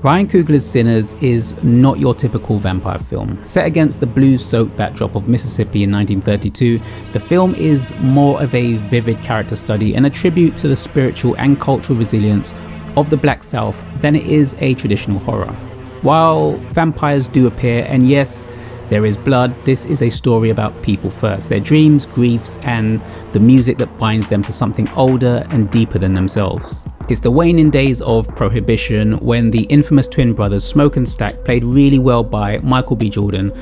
Ryan Coogler's Sinners is not your typical vampire film. Set against the blues-soaked backdrop of Mississippi in 1932, the film is more of a vivid character study and a tribute to the spiritual and cultural resilience of the Black South than it is a traditional horror. While vampires do appear, and yes, there is blood, this is a story about people first, their dreams, griefs, and the music that binds them to something older and deeper than themselves. It's the waning days of Prohibition when the infamous twin brothers Smoke and Stack, played really well by Michael B. Jordan,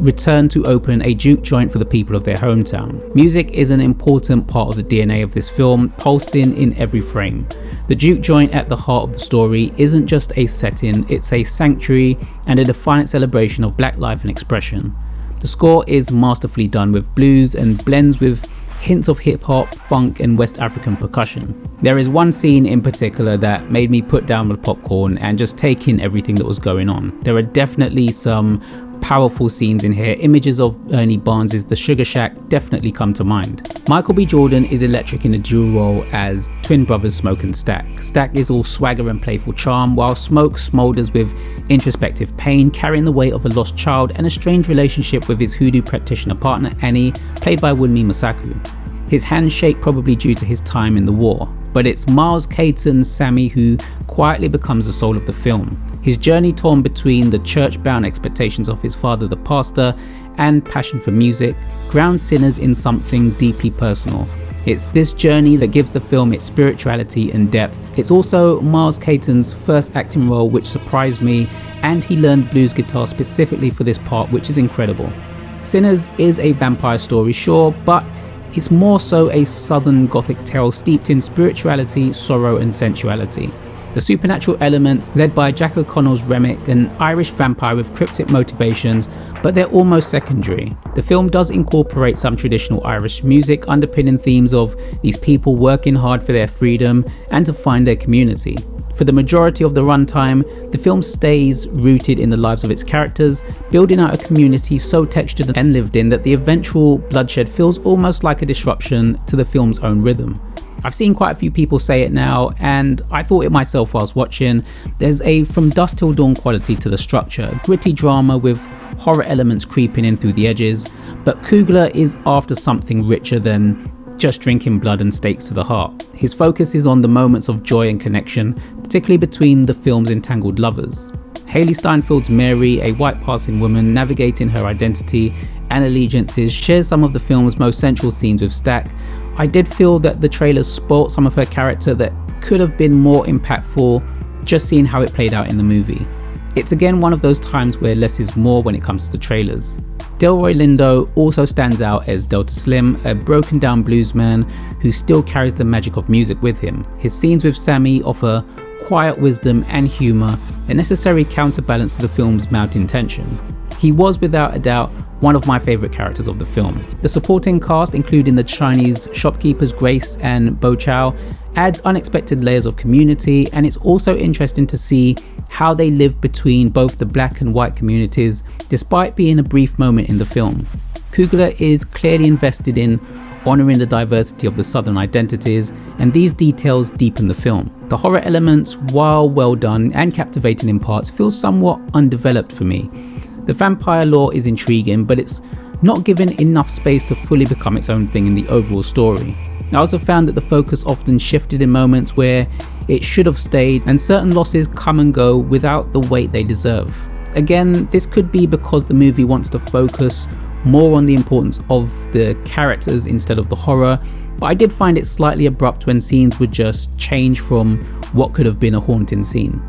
returned to open a juke joint for the people of their hometown. Music is an important part of the DNA of this film, pulsing in every frame. The juke joint at the heart of the story isn't just a setting, it's a sanctuary and a defiant celebration of black life and expression. The score is masterfully done with blues and blends with hints of hip-hop, funk and West African percussion. There is one scene in particular that made me put down the popcorn and just take in everything that was going on. There are definitely some powerful scenes in here. Images of Ernie Barnes' The Sugar Shack definitely come to mind. Michael B. Jordan is electric in a dual role as twin brothers Smoke and Stack. Stack is all swagger and playful charm, while Smoke smolders with introspective pain, carrying the weight of a lost child and a strange relationship with his hoodoo practitioner partner Annie, played by Wunmi Mosaku. His hands shake probably due to his time in the war, but it's Miles Caton's Sammy who quietly becomes the soul of the film. His journey torn between the church-bound expectations of his father, the pastor, and passion for music, grounds Sinners in something deeply personal. It's this journey that gives the film its spirituality and depth. It's also Miles Caton's first acting role, which surprised me, and he learned blues guitar specifically for this part, which is incredible. Sinners is a vampire story, sure, but it's more so a southern gothic tale steeped in spirituality, sorrow, and sensuality. The supernatural elements, led by Jack O'Connell's Remick, an Irish vampire with cryptic motivations, but they're almost secondary. The film does incorporate some traditional Irish music, underpinning themes of these people working hard for their freedom and to find their community. For the majority of the runtime, the film stays rooted in the lives of its characters, building out a community so textured and lived in that the eventual bloodshed feels almost like a disruption to the film's own rhythm. I've seen quite a few people say it now, and I thought it myself whilst watching. There's a from dusk till dawn quality to the structure, gritty drama with horror elements creeping in through the edges, but Coogler is after something richer than just drinking blood and stakes to the heart. His focus is on the moments of joy and connection, particularly between the film's entangled lovers. Hayley Steinfeld's Mary, a white passing woman navigating her identity and allegiances, shares some of the film's most central scenes with Stack. I did feel that the trailers spoilt some of her character that could have been more impactful, just seeing how it played out in the movie. It's again one of those times where less is more when it comes to the trailers. Delroy Lindo also stands out as Delta Slim, a broken down bluesman who still carries the magic of music with him. His scenes with Sammy offer quiet wisdom and humour, a necessary counterbalance to the film's mounting tension. He was without a doubt one of my favourite characters of the film. The supporting cast, including the Chinese shopkeepers Grace and Bo Chow, adds unexpected layers of community, and it's also interesting to see how they live between both the black and white communities, despite being a brief moment in the film. Coogler is clearly invested in honouring the diversity of the southern identities, and these details deepen the film. The horror elements, while well done and captivating in parts, feel somewhat undeveloped for me. The vampire lore is intriguing, but it's not given enough space to fully become its own thing in the overall story. I also found that the focus often shifted in moments where it should have stayed, and certain losses come and go without the weight they deserve. Again, this could be because the movie wants to focus more on the importance of the characters instead of the horror, but I did find it slightly abrupt when scenes would just change from what could have been a haunting scene.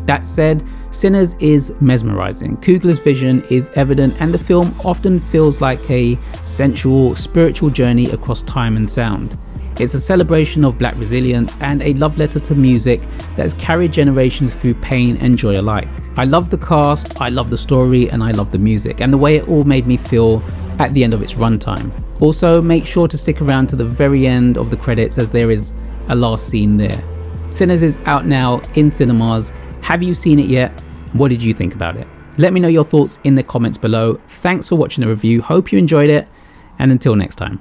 That said, Sinners is mesmerizing. Coogler's vision is evident, and the film often feels like a sensual, spiritual journey across time and sound. It's a celebration of black resilience and a love letter to music that has carried generations through pain and joy alike. I love the cast, I love the story, and I love the music, and the way it all made me feel at the end of its runtime. Also, make sure to stick around to the very end of the credits, as there is a last scene there. Sinners is out now in cinemas. Have you seen it yet? What did you think about it? Let me know your thoughts in the comments below. Thanks for watching the review. Hope you enjoyed it, and until next time.